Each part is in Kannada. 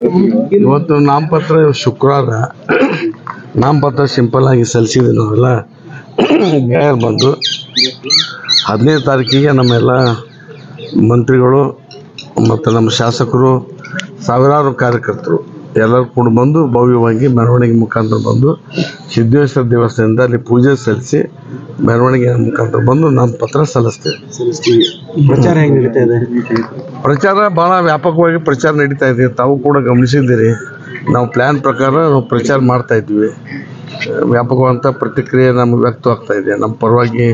ಇವತ್ತು ನಾಮಪತ್ರ ಶುಕ್ರವಾರ ನಾಮಪತ್ರ ಸಿಂಪಲ್ ಆಗಿ ಸಲ್ಲಿಸಿದ್ವಿ ನಾವೆಲ್ಲ ಗೆಳೆಯರು ಬಂದು 15ನೇ ತಾರೀಕಿಗೆ ನಮ್ಮೆಲ್ಲ ಮಂತ್ರಿಗಳು ಮತ್ತು ನಮ್ಮ ಶಾಸಕರು ಸಾವಿರಾರು ಕಾರ್ಯಕರ್ತರು ಎಲ್ಲರೂ ಕೂಡ ಬಂದು ಭವ್ಯವಾಗಿ ಮೆರವಣಿಗೆ ಮುಖಾಂತರ ಬಂದು ಸಿದ್ದೇಶ್ವರ ದೇವಸ್ಥಾನದಿಂದ ಅಲ್ಲಿ ಪೂಜೆ ಸಲ್ಲಿಸಿ ಮೆರವಣಿಗೆ ಮುಖಾಂತರ ಬಂದು ನಾಮಪತ್ರ ಸಲ್ಲಿಸ್ತೀವಿ. ಪ್ರಚಾರ ಹೆಂಗೆ ನಡೀತಾ ಇದೆ? ಪ್ರಚಾರ ಭಾಳ ವ್ಯಾಪಕವಾಗಿ ಪ್ರಚಾರ ನಡೀತಾ ಇದೆ. ತಾವು ಕೂಡ ಗಮನಿಸಿದ್ದೀರಿ. ನಾವು ಪ್ಲ್ಯಾನ್ ಪ್ರಕಾರ ನಾವು ಪ್ರಚಾರ ಮಾಡ್ತಾ ಇದ್ವಿ. ವ್ಯಾಪಕವಾದಂಥ ಪ್ರತಿಕ್ರಿಯೆ ನಮಗೆ ವ್ಯಕ್ತವಾಗ್ತಾ ಇದೆ. ನಮ್ಮ ಪರವಾಗಿ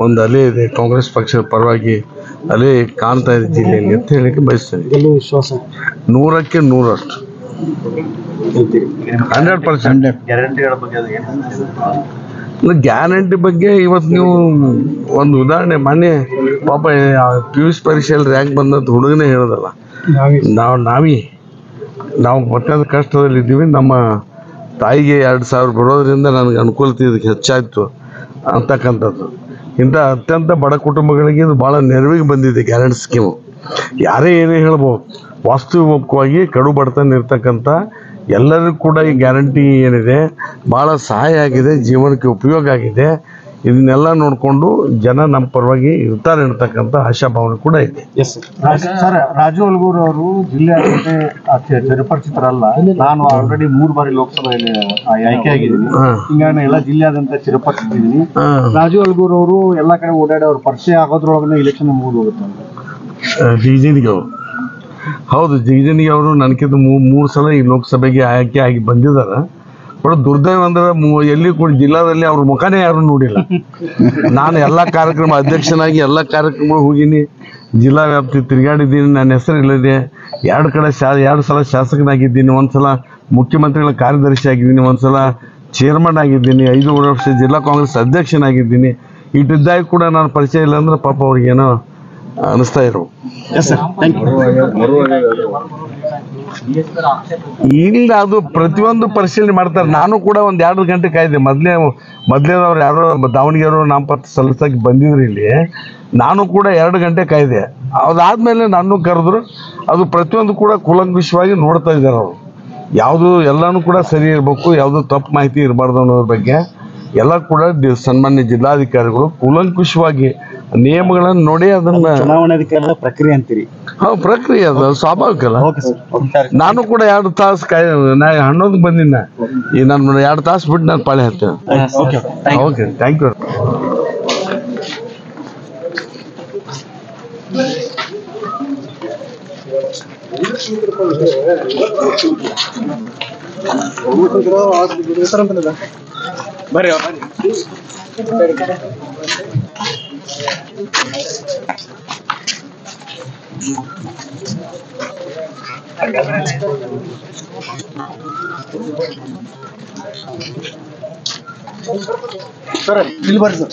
ಒಂದು ಅಲೆ ಇದೆ, ಕಾಂಗ್ರೆಸ್ ಪಕ್ಷದ ಪರವಾಗಿ ಅಲೆ ಕಾಣ್ತಾ ಇದೆ ಜಿಲ್ಲೆಯಲ್ಲಿ ಅಂತ ಹೇಳಲಿಕ್ಕೆ ಬಯಸ್ತೇನೆ. ಗೆಲ್ಲುವ ವಿಶ್ವಾಸ 100ಕ್ಕೆ 100%. 100%. ಗ್ಯಾರಂಟಿ ಬಗ್ಗೆ ಇವತ್ತು ನೀವು ಒಂದು ಉದಾಹರಣೆ ಮೊನ್ನೆ ಪಾಪ PUC ಪರೀಕ್ಷೆಯಲ್ಲಿ ರ್ಯಾಂಕ್ ಬಂದಂಥ ಹುಡುಗನೇ ಹೇಳೋದಲ್ಲ, ನಾವು ಮತ್ತೊಂದು ಕಷ್ಟದಲ್ಲಿದ್ದೀವಿ, ನಮ್ಮ ತಾಯಿಗೆ 2,000 ಬರೋದ್ರಿಂದ ನನಗೆ ಅನುಕೂಲತೆ ಇದಕ್ಕೆ ಹೆಚ್ಚಾಯಿತು ಅಂತಕ್ಕಂಥದ್ದು. ಇಂಥ ಅತ್ಯಂತ ಬಡ ಕುಟುಂಬಗಳಿಗೆ ಇದು ಭಾಳ ನೆರವಿಗೆ ಬಂದಿದೆ ಗ್ಯಾರಂಟಿ ಸ್ಕೀಮು. ಯಾರೇ ಏನೇ ಹೇಳ್ಬೋದು, ವಾಸ್ತವಿಕವಾಗಿ ಕಡು ಬಡತನ ಇರ್ತಕ್ಕಂಥ ಎಲ್ಲರಿಗೂ ಕೂಡ ಈ ಗ್ಯಾರಂಟಿ ಏನಿದೆ ಭಾಳ ಸಹಾಯ ಆಗಿದೆ, ಜೀವನಕ್ಕೆ ಉಪಯೋಗ ಆಗಿದೆ. ಇದನ್ನೆಲ್ಲ ನೋಡಿಕೊಂಡು ಜನ ನಮ್ಮ ಪರವಾಗಿ ಇರ್ತಾರೆ ಅಂತಕ್ಕಂಥ ಆಶಾಭಾವನೆ ಕೂಡ ಇದೆ. ಸರ್, ರಾಜು ಅಲ್ಗೂರ್ ಅವರು ಜಿಲ್ಲೆಯಾದ್ಯಂತ ಚಿರಪರಿಚಿತರಲ್ಲ. ನಾನು ಆಲ್ರೆಡಿ 3 ಬಾರಿ ಲೋಕಸಭೆಯಲ್ಲಿ ಆಯ್ಕೆ ಆಗಿದ್ದೀನಿ. ಹಿಂಗಾಗಿ ಎಲ್ಲ ಜಿಲ್ಲೆಯಾದ್ಯಂತ ಚಿರಪರಿಚಿತಿದ್ದೀನಿ. ರಾಜು ಅಲ್ಗೂರ್ ಅವರು ಎಲ್ಲ ಕಡೆ ಓಡಾಡಿ ಅವ್ರ ಪರಿಚಯ ಆಗೋದ್ರೊಳಗೆ ಇಲೆಕ್ಷನ್ ಮುಗಿದು ಹೋಗುತ್ತೆ ಅಂತ. ಜಿಗಜಿಣಿಗೆ ಅವರು ಹೌದು, ಜಿಗಜಿಣಿಗೆ ಅವರು ನನಗಿಂತ 3 ಸಲ ಈ ಲೋಕಸಭೆಗೆ ಆಯ್ಕೆ ಆಗಿ ಬಂದಿದ್ದಾರೆ. ಬಟ್ ದುರ್ದೈವ ಅಂದ್ರೆ ಎಲ್ಲಿ ಕೂಡ ಜಿಲ್ಲಾದಲ್ಲಿ ಅವ್ರ ಮುಖನೇ ಯಾರು ನೋಡಿಲ್ಲ. ನಾನು ಎಲ್ಲ ಕಾರ್ಯಕ್ರಮ ಅಧ್ಯಕ್ಷನಾಗಿ ಎಲ್ಲ ಕಾರ್ಯಕ್ರಮಗಳು ಹೋಗಿನಿ, ಜಿಲ್ಲಾ ವ್ಯಾಪ್ತಿ ತಿರುಗಾಡಿದ್ದೀನಿ. ನನ್ನ ಹೆಸರು ಇಲ್ಲದೆ 2 ಸಲ ಶಾಸಕನಾಗಿದ್ದೀನಿ, 1 ಸಲ ಮುಖ್ಯಮಂತ್ರಿಗಳ ಕಾರ್ಯದರ್ಶಿ ಆಗಿದ್ದೀನಿ, 1 ಸಲ ಚೇರ್ಮನ್ ಆಗಿದ್ದೀನಿ, 5 ವರ್ಷ ಜಿಲ್ಲಾ ಕಾಂಗ್ರೆಸ್ ಅಧ್ಯಕ್ಷನಾಗಿದ್ದೀನಿ. ಇಟ್ಟಿದ್ದಾಗ ಕೂಡ ನಾನು ಪರಿಚಯ ಇಲ್ಲ ಅಂದ್ರೆ ಪಾಪ ಅವ್ರಿಗೇನೋ ಅನಿಸ್ತಾ ಇರೋ. ಇಲ್ಲ, ಅದು ಪ್ರತಿಯೊಂದು ಪರಿಶೀಲನೆ ಮಾಡ್ತಾರೆ. ನಾನು ಕೂಡ ಒಂದು 2 ಗಂಟೆ ಕಾಯ್ದೆ. ಮೊದಲೇದವ್ರು ಯಾರೋ ದಾವಣಗೆರೆ ನಾಮಪತ್ರ ಸಲ್ಲಿಸಕ್ಕೆ ಬಂದಿದ್ರು ಇಲ್ಲಿ. ನಾನು ಕೂಡ 2 ಗಂಟೆ ಕಾಯ್ದೆ. ಅದಾದ್ಮೇಲೆ ನಾನು ಕರೆದ್ರು. ಅದು ಪ್ರತಿಯೊಂದು ಕೂಡ ಕೂಲಂಕುಷವಾಗಿ ನೋಡ್ತಾ ಇದ್ದಾರೆ ಅವರು. ಯಾವುದು ಎಲ್ಲನೂ ಕೂಡ ಸರಿ ಇರಬೇಕು, ಯಾವುದು ತಪ್ಪು ಮಾಹಿತಿ ಇರಬಾರ್ದು ಅನ್ನೋದ್ರ ಬಗ್ಗೆ ಎಲ್ಲ ಕೂಡ ಸನ್ಮಾನ್ಯ ಜಿಲ್ಲಾಧಿಕಾರಿಗಳು ಕೂಲಂಕುಷವಾಗಿ ನಿಯಮಗಳನ್ನು ನೋಡಿ ಅದನ್ನ ಚುನಾವಣಾಧಿಕಾರದ ಪ್ರಕ್ರಿಯೆ ಅಂತೀರಿ? ಪ್ರಕ್ರಿಯೆ ಅದು ಸ್ವಾಭಾವಿಕ ಅಲ್ಲ. ನಾನು ಕೂಡ 2 ತಾಸು ನಾ 11ಕ್ಕೆ ಬಂದಿನ. ಈ ನಾನು 2 ತಾಸು ಬಿಟ್ಟು ನಾನು ಪಾಳೆ ಹತ್ತೇನೆ. Okay, thank you. ಬರ್ರಿ ಸರ್, ಇಲ್ಲಿ ಬರ್ರಿ ಸರ್.